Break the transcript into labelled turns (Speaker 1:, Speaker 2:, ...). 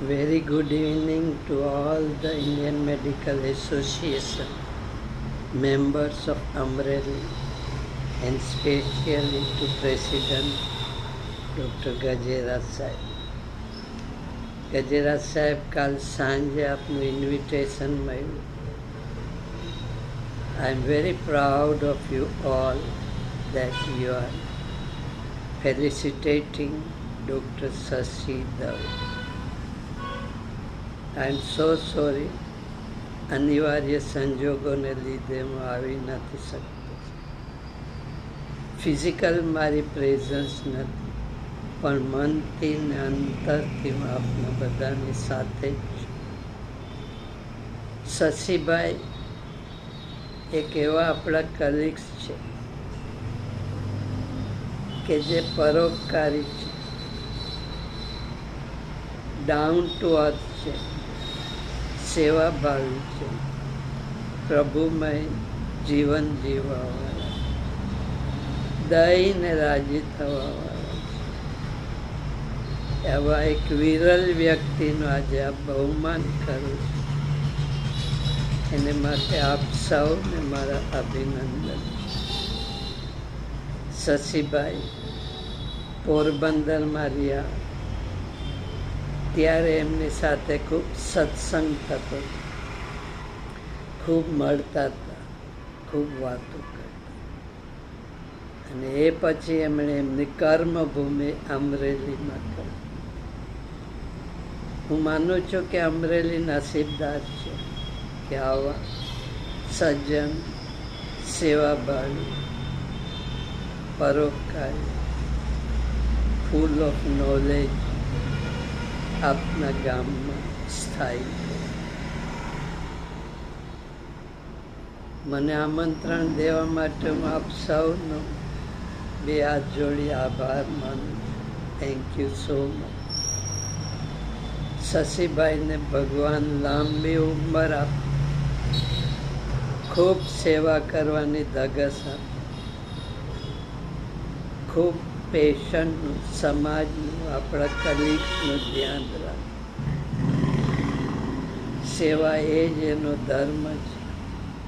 Speaker 1: Very good evening to all the Indian Medical Association members of Amreli and especially to President Dr. Gajera Sahib. Gajera સાહેબ, કાલ સાંજે આપનું invitation મળ્યું. I am very proud of you all that you are felicitating Dr. Shashi Dave. I am so sorry, અનિવાર્ય સંજોગોને લીધે હું આવી નથી શકતો. ફિઝિકલ મારી પ્રેઝન્સ નથી, પણ મનથી ને અંતરથી હું આપણા બધાની સાથે જ છું. શશીભાઈ એક એવા આપણા કલીગ્સ છે કે જે પરોપકારી છે, ડાઉન ટુ અર્થ છે, સેવાભાવી છે, પ્રભુમય જીવન જીવવાવાળા, દઈને રાજી થવાવાળા છે. એવા એક વિરલ વ્યક્તિનું આજે આ બહુમાન કરું છું. એને માટે આપ સૌને મારા અભિનંદન. શશીભાઈ પોરબંદરમાં રહ્યા ત્યારે એમની સાથે ખૂબ સત્સંગ થતો, ખૂબ મળતા હતા, ખૂબ વાતો કરતા. અને એ પછી એમણે એમની કર્મભૂમિ અમરેલીમાં કરી. હું માનું છું કે અમરેલી નસીબદાર છે કે આવા સજ્જન, સેવાભાવી, પરોપકારી, ફૂલ ઓફ નોલેજ આપના ગામમાં સ્થાયી. મને આમંત્રણ દેવા માટે હું આપ સૌનો બે હાથ જોડી આભાર માનું છું. Thank you so much. શશીભાઈને ભગવાન લાંબી ઉંમર આપે, ખૂબ સેવા કરવાની ધગસ આપે, ખૂબ પેશન્ટનું, સમાજનું, આપણા કલીગ્સનું ધ્યાન રાખે. સેવા એ જ એનો ધર્મ છે.